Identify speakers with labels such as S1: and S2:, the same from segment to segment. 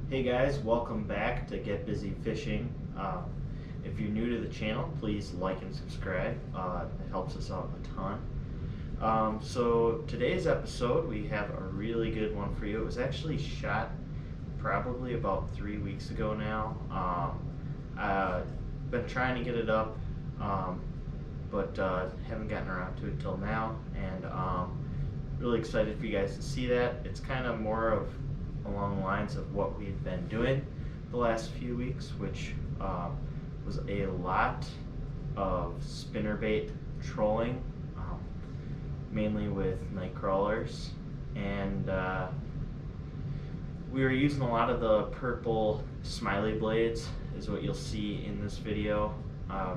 S1: Hey guys, welcome back to Get Busy Fishing. If you're new to the channel, please like and subscribe. It helps us out a ton. So today's episode, we have a really good one for you. It was actually shot probably about 3 weeks ago now. I've been trying to get it up, but haven't gotten around to it till now. And really excited for you guys to see that. It's kind of more of along the lines of what we've been doing the last few weeks, which was a lot of spinnerbait trolling, mainly with night crawlers, and we were using a lot of the purple smiley blades is what you'll see in this video.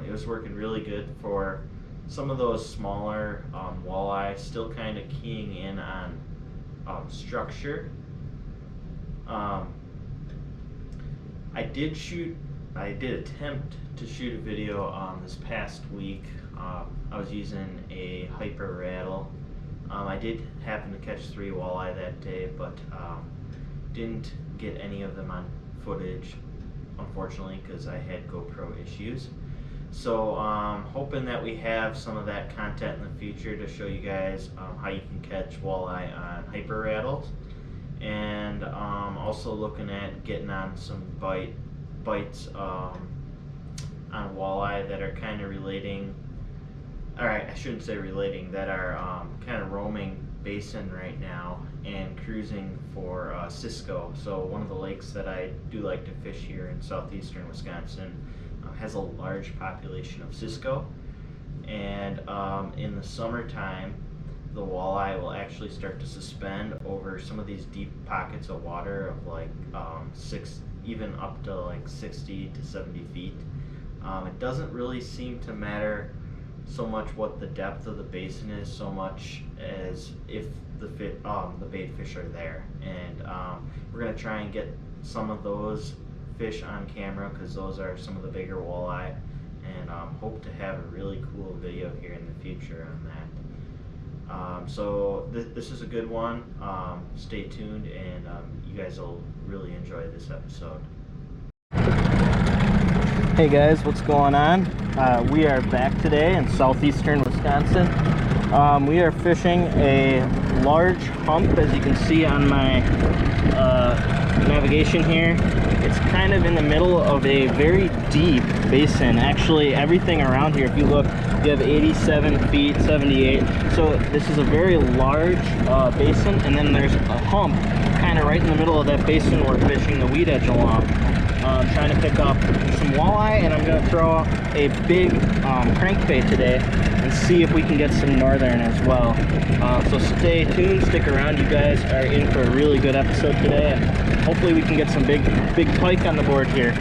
S1: It was working really good for some of those smaller walleye, still kind of keying in on structure. I did attempt to shoot a video this past week. I was using a hyper rattle. I did happen to catch 3 walleye that day, but didn't get any of them on footage, unfortunately, because I had GoPro issues. So hoping that we have some of that content in the future to show you guys how you can catch walleye on hyper rattles. And also looking at getting on some bites on walleye that are kind of relating, alright, I shouldn't say relating, that are kind of roaming basin right now and cruising for Cisco. So one of the lakes that I do like to fish here in southeastern Wisconsin has a large population of Cisco, and in the summertime the walleye will actually start to suspend over some of these deep pockets of water of like even up to like 60 to 70 feet. It doesn't really seem to matter so much what the depth of the basin is, so much as if the bait fish are there. And we're going to try and get some of those fish on camera because those are some of the bigger walleye, and hope to have a really cool video here in the future on that. So this is a good one. Stay tuned, and you guys will really enjoy this episode. Hey guys, what's going on? We are back today in southeastern Wisconsin. We are fishing a large hump, as you can see on my navigation here. It's kind of in the middle of a very deep basin. Actually, everything around here, if you look, you have 87 feet, 78. So this is a very large basin, and then there's a hump kind of right in the middle of that basin we're fishing the weed edge along. Trying to pick up some walleye, and I'm going to throw a big crankbait today and see if we can get some northern as well. So stay tuned, stick around. You guys are in for a really good episode today, and hopefully we can get some big pike on the board here.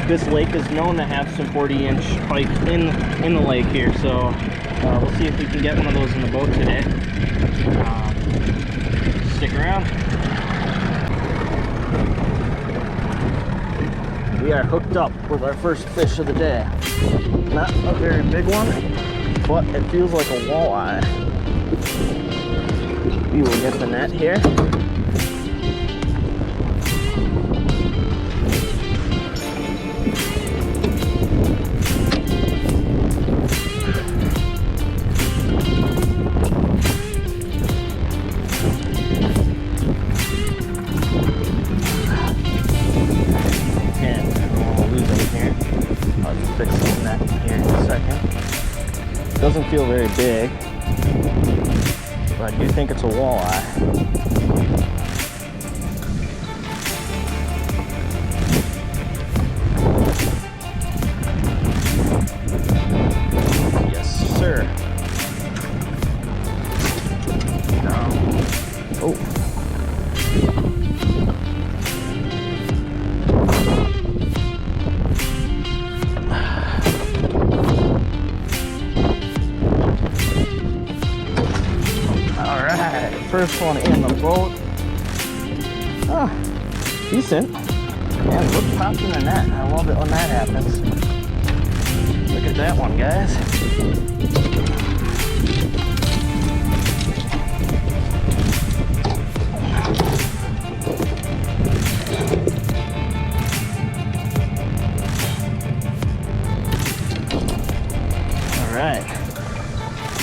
S1: This lake is known to have some 40-inch pike in the lake here, so we'll see if we can get one of those in the boat today. Stick around. We are hooked up with our first fish of the day. Not a very big one, but it feels like a walleye. We will get the net here. Doesn't feel very big, but I do think it's a walleye. Yes, sir. Oh. First one in the boat. Oh, decent. Man, look, popped in the net. I love it when that happens. Look at that one, guys.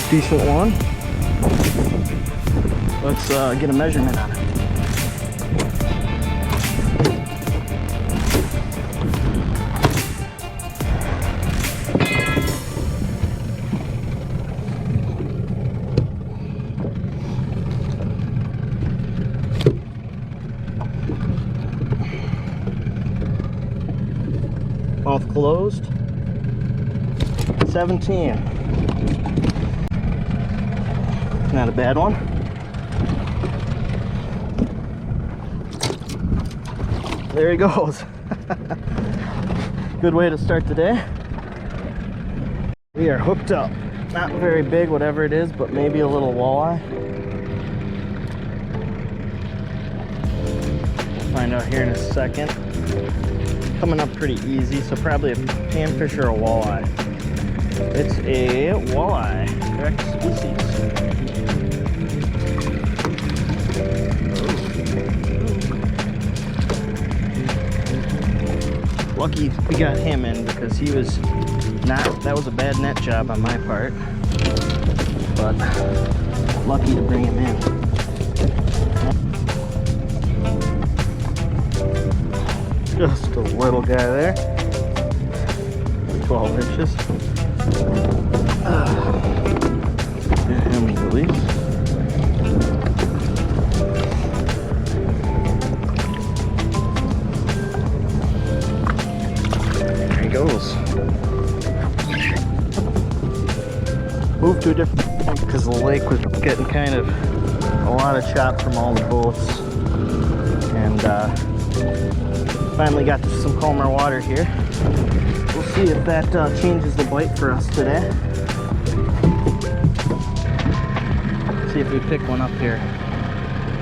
S2: Decent one. Let's get a measurement on it. Mouth closed. 17. Not a bad one. There he goes. Good way to start the day. We are hooked up. Not very big, whatever it is, but maybe a little walleye. We'll find out here in a second. Coming up pretty easy, so probably a panfish or a walleye. It's a walleye, correct species. Lucky we got him in because he was not, that was a bad net job on my part, but lucky to bring him in. Just a little guy there, 12 inches. Get him released. There he goes. Moved to a different point because the lake was getting kind of a lot of chop from all the boats, and finally got to some calmer water here. We'll see if that changes the bite for us today. See if we pick one up here.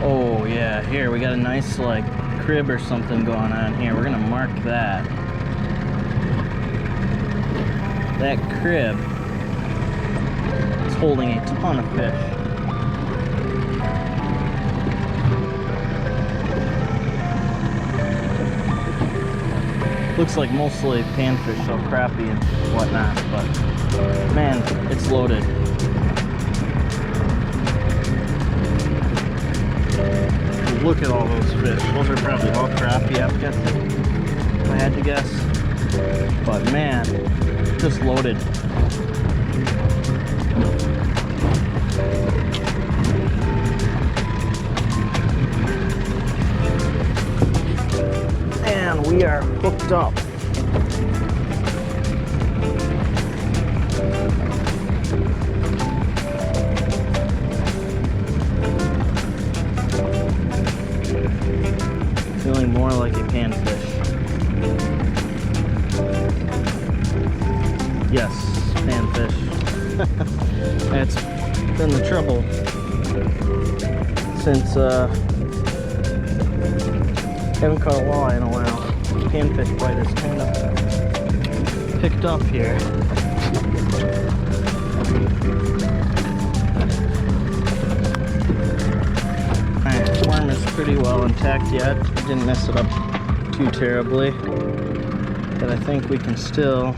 S2: Oh yeah, here we got a nice like crib or something going on here. We're gonna mark that. That crib is holding a ton of fish. Looks like mostly panfish, so crappie and whatnot, but man, it's loaded. Look at all those fish. Those are probably all crappie, I'm guessing, if I had to guess. But man, just loaded. And we are hooked up. Feeling more like a panfish. Yes, panfish. That's been the trouble since haven't caught a walleye in a while. Panfish bite is kind of picked up here. Alright, worm is pretty well intact yet. Didn't mess it up too terribly. But I think we can still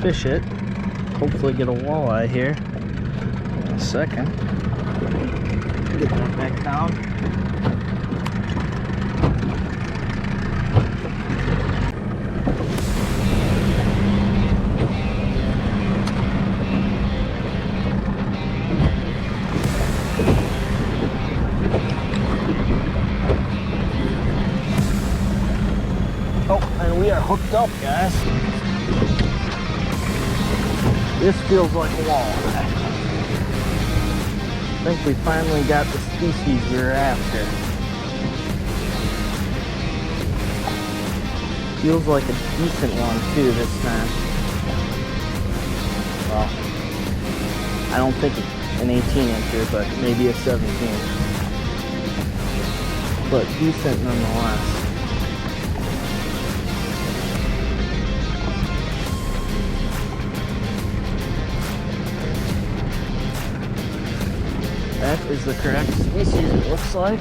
S2: fish it. Hopefully get a walleye here in a second. Get that back down. Oh, and we are hooked up, guys. This feels like a walleye. I think we finally got the species we were after. Feels like a decent one too this time. Well, I don't think it's an 18-incher, but maybe a 17. But decent nonetheless. That is the correct species, it looks like.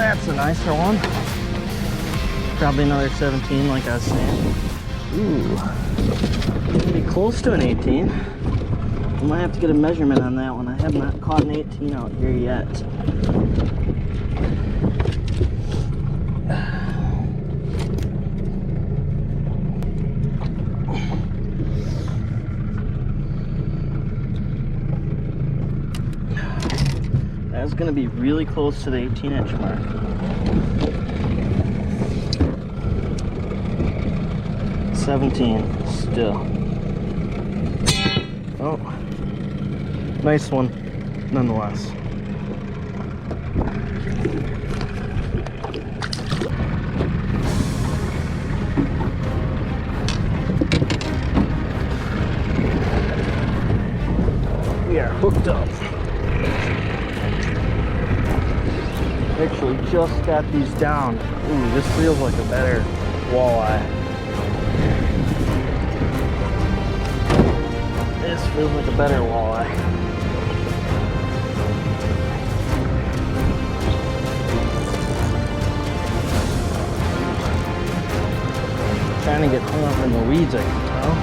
S2: That's a nicer one. Probably another 17 like I was saying. Ooh, pretty close to an 18. I might have to get a measurement on that one. I have not caught an 18 out here yet. That's gonna be really close to the 18-inch mark. Still. Oh, nice one, nonetheless. We are hooked up. Actually, just got these down. Ooh, this feels like a better walleye. This feels like a better walleye. Trying to get hung up in the weeds, I can tell.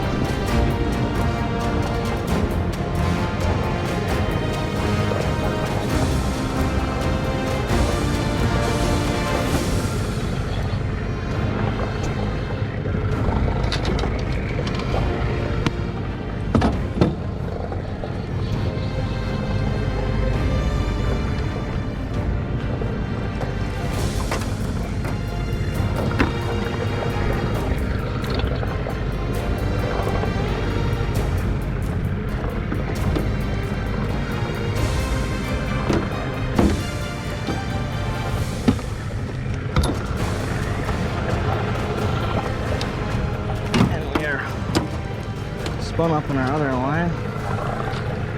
S2: Spun up in our other line,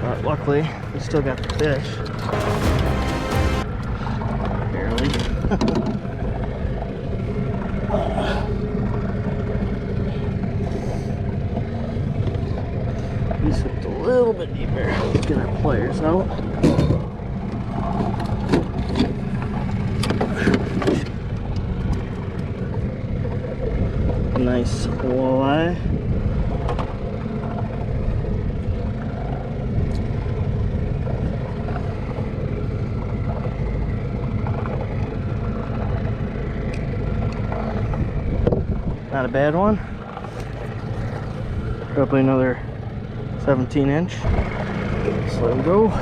S2: but luckily we still got the fish. Barely. We slipped a little bit deeper. Let's get our pliers out. Nice walleye. Not a bad one. Probably another 17-inch. Just let him go.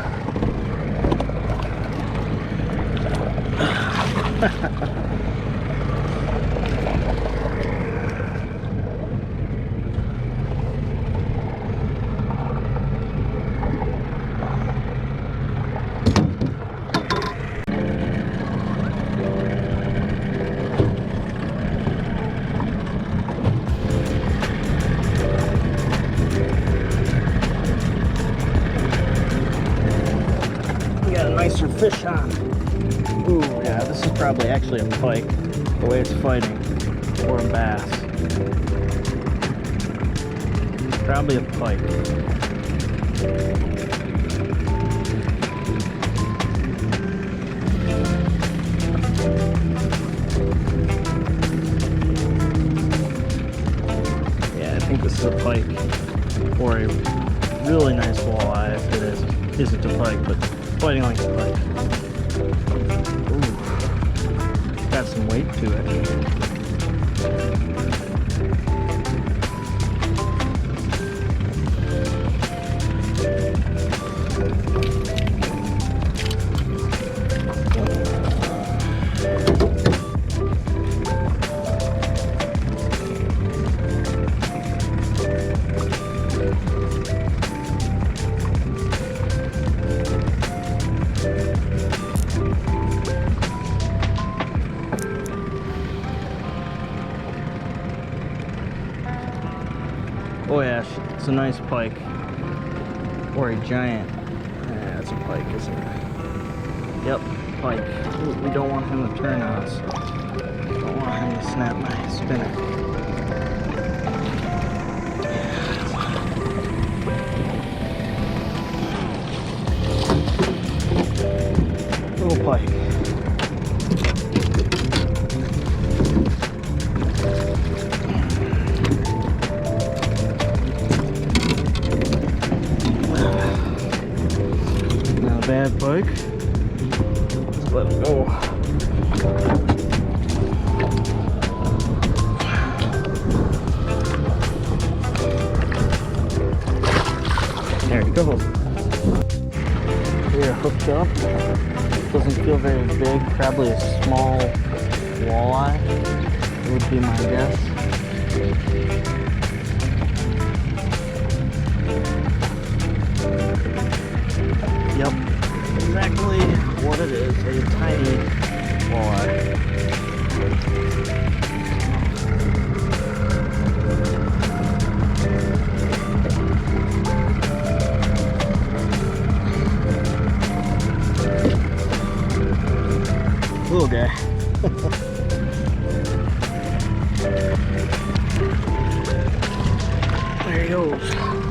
S2: Nicer fish on. Ooh, yeah, this is probably actually a pike, the way it's fighting, or a bass. Probably a pike. Yeah, I think this is a pike, or a really nice walleye if it isn't a pike, but fighting like a pike. Ooh, got some weight to it. Oh yeah, it's a nice pike. Or a giant. Yeah, it's a pike, isn't it? Yep, pike. Ooh, we don't want him to turn on us. Don't want him to snap my spinner. Little pike. giant pike. Let's let him go. There he goes. We're hooked up. Doesn't feel very big. Probably a small walleye would be my guess. Yep, exactly what it is, a tiny walleye. Little guy. There he goes.